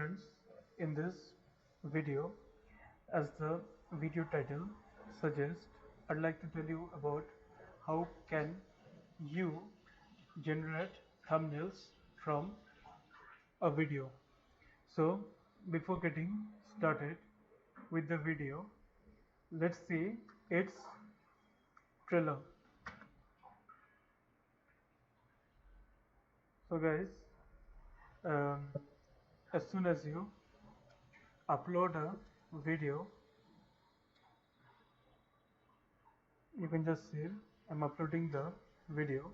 students, in this video, as the video title suggests, I'd like to tell you about how can you generate thumbnails from a video. So before getting started with the video, let's see its trailer. So guys, as soon as you upload a video, you can just see I'm uploading the video.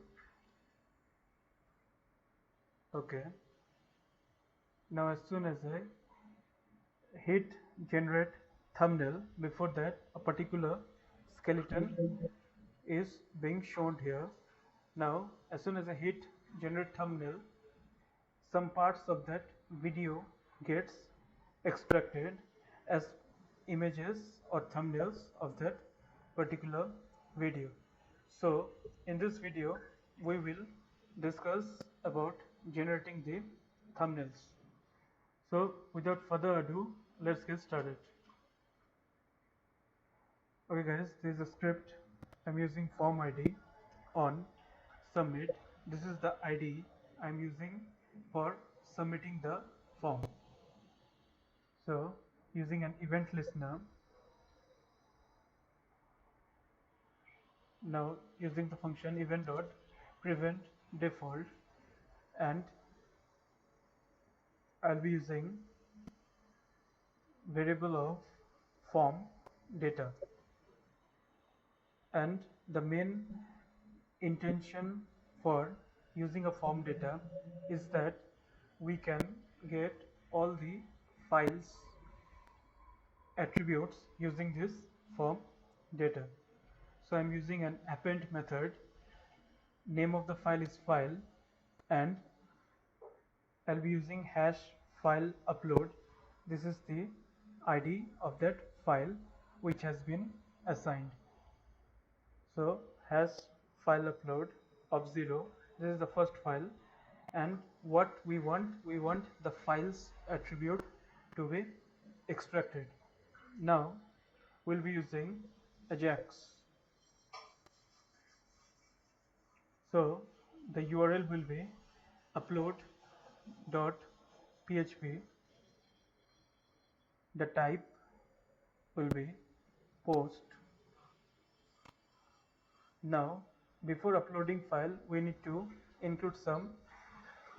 Okay, now as soon as I hit generate thumbnail, before that a particular skeleton is being shown here. Now as soon as I hit generate thumbnail, some parts of that video gets extracted as images or thumbnails of that particular video. So in this video we will discuss about generating the thumbnails. So without further ado, let's get started. Okay guys, this is a script. I'm using form ID on submit. This is the ID I'm using for submitting the form. So using an event listener, now using the function event.prevent default, and I'll be using variable of form data, and the main intention for using a form data is that we can get all the files attributes using this form data. So I'm using an append method. Name of the file is file, and I'll be using hash file upload. This is the ID of that file which has been assigned. So hash file upload of 0, this is the first file, and what we want the files attribute to be extracted. Now we'll be using Ajax. So the URL will be upload.php. The type will be post. Now before uploading file, we need to include some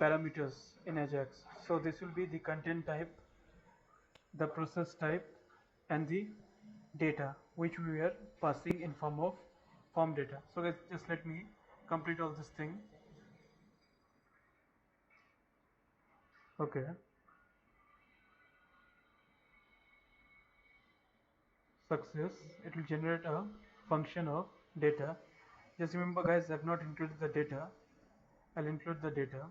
parameters in Ajax. So this will be the content type, the process type, and the data which we are passing in form of form data. So let's just let me complete all this thing. Okay, success. It will generate a function of data. Just remember guys, I have not included the data. I'll include the data.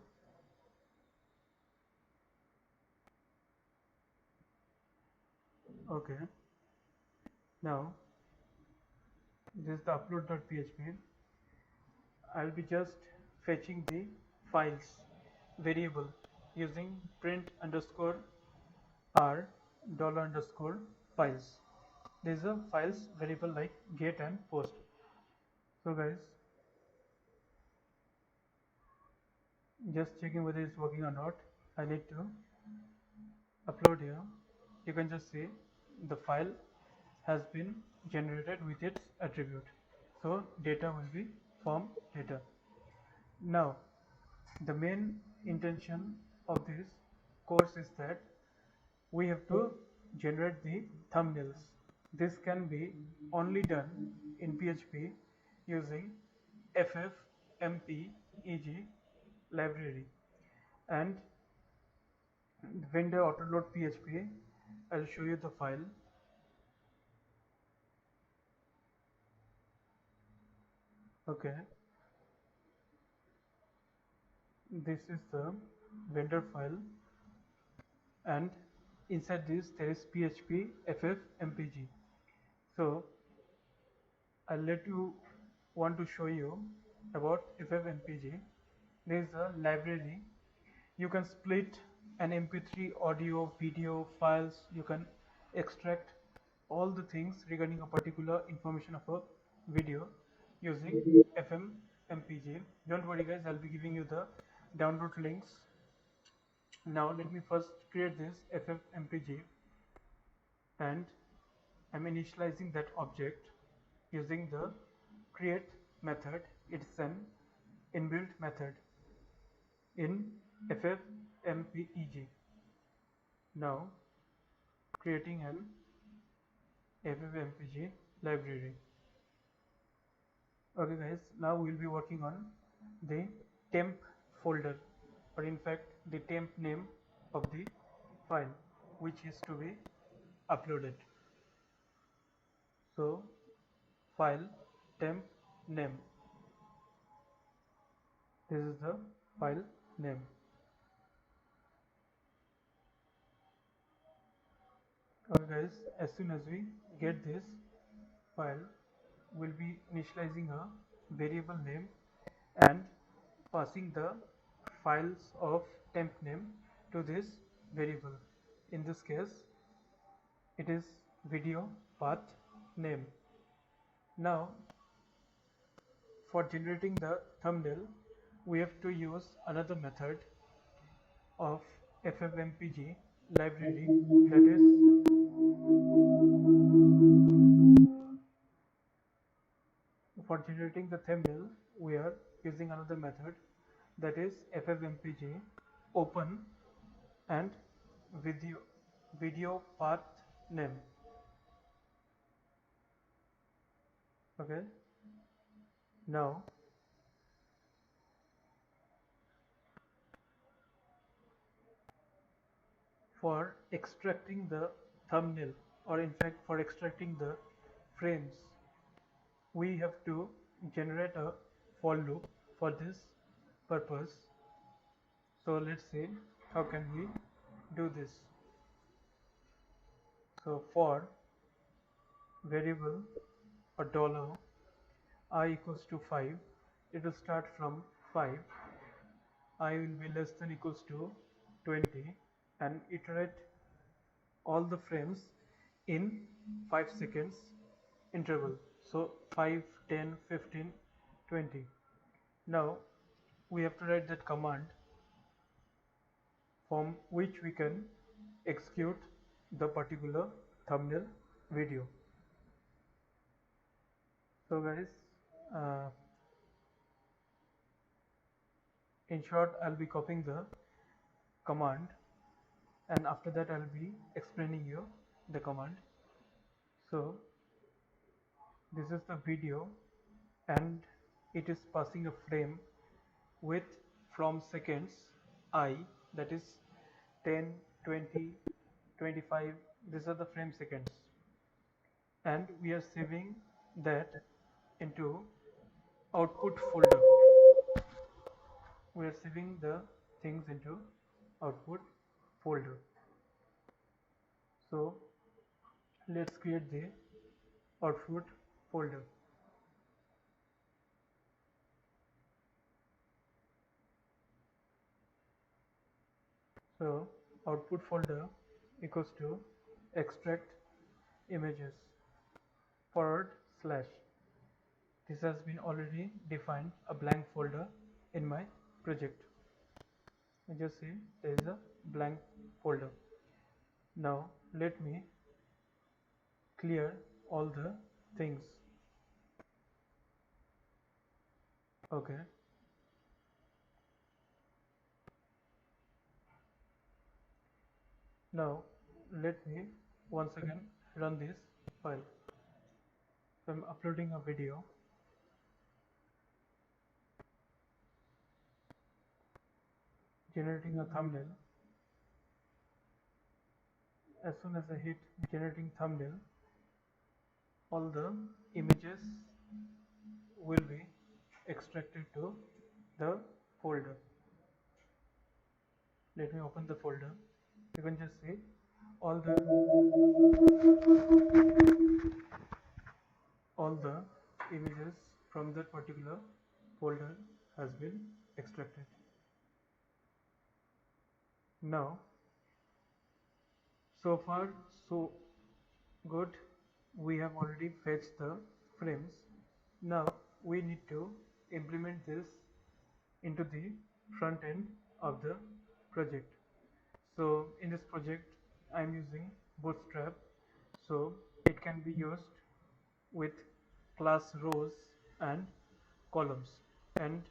Okay, now this is the upload.php. I'll be just fetching the files variable using print underscore r dollar underscore files. These are files variable like get and post. So guys, just checking whether it's working or not. I need to upload here. You can just see the file has been generated with its attribute. So data will be form data. Now the main intention of this course is that we have to generate the thumbnails. This can be only done in PHP using ffmpeg library and vendor autoload PHP. I'll show you the file. Okay, this is the vendor file, and inside this there is PHP ffmpeg. So I'll want to show you about ffmpeg. There is a library. You can split an MP3 audio, video files. You can extract all the things regarding a particular information of a video using FFmpeg. Don't worry guys, I'll be giving you the download links. Now let me first create this FFmpeg, and I'm initializing that object using the create method. It's an inbuilt method in FFmpeg. Now creating an FFmpeg library. Okay guys, now we'll be working on the temp folder, or in fact the temp name of the file which is to be uploaded. So file temp name, this is the file name. Okay guys, as soon as we get this file, we'll be initializing a variable name and passing the files of temp name to this variable. In this case it is video path name. Now for generating the thumbnail, we have to use another method of FFmpeg library, that is for generating the thumbnail we are using another method, that is FFmpeg open and video path name. Okay, now for extracting the thumbnail, or in fact for extracting the frames, we have to generate a for loop for this purpose. So let's see how can we do this. So for variable a dollar I equals to 5, it will start from 5, I will be less than equals to 20, and iterate all the frames in 5 seconds interval. So 5, 10, 15, 20. Now we have to write that command from which we can execute the particular thumbnail video. So guys, in short, I'll be copying the command, and after that I'll be explaining you the command. So this is the video, and it is passing a frame with from seconds I, that is 10, 20, 25, these are the frame seconds, and we are saving that into output folder. We are saving the things into output folder. So let's create the output folder. So output folder equals to extract images / this has been already defined a blank folder in my project. You just see there is a blank folder. Now let me clear all the things. Okay, now let me once again run this file. So I'm uploading a video. Generating a thumbnail. As soon as I hit generating thumbnail, all the images will be extracted to the folder. Let me open the folder. You can just see all the images from that particular folder has been extracted. Now So far so good. We have already fetched the frames. Now we need to implement this into the front end of the project. So in this project I am using Bootstrap, so it can be used with class rows and columns, and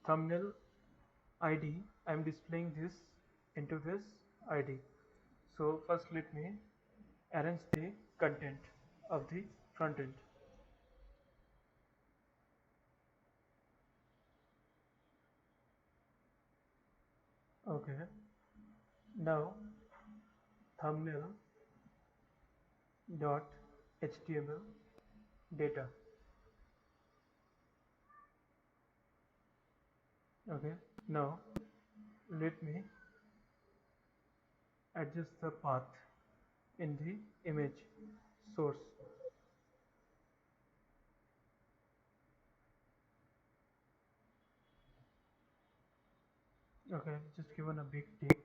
thumbnail ID I am displaying this into this ID. So first let me arrange the content of the front end. Okay, now thumbnail dot html data. Okay, now let me adjust the path in the image source. Okay, just given a big tick.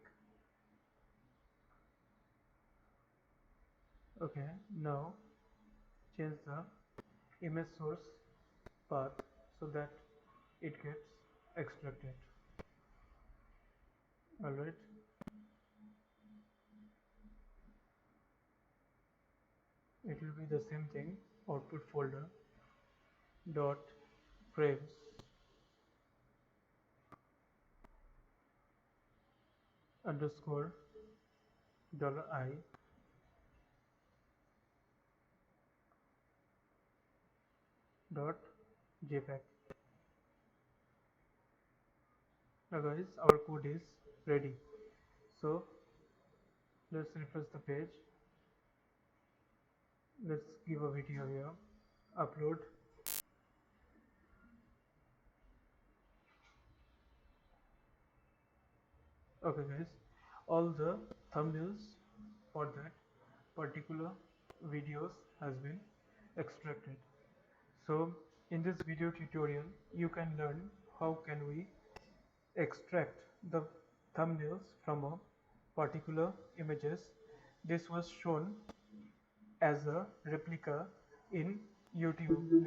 Okay, now change the image source path so that it gets extracted. Alright, it will be the same thing. Output folder dot frames underscore $i dot jpeg. Now guys, our code is ready. So let's refresh the page. Let's give a video here. Upload. Okay guys, all the thumbnails for that particular videos has been extracted. So in this video tutorial you can learn how can we extract the thumbnails from a particular images. This was shown as a replica in YouTube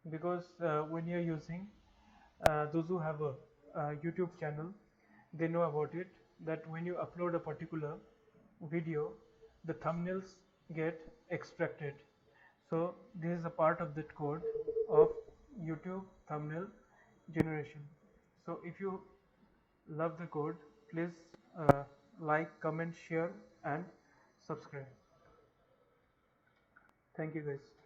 because when you're using those who have a YouTube channel, they know about it, that when you upload a particular video, the thumbnails get extracted. So this is a part of that code of YouTube thumbnail generation. So if you love the code, please like, comment, share and subscribe. Thank you guys.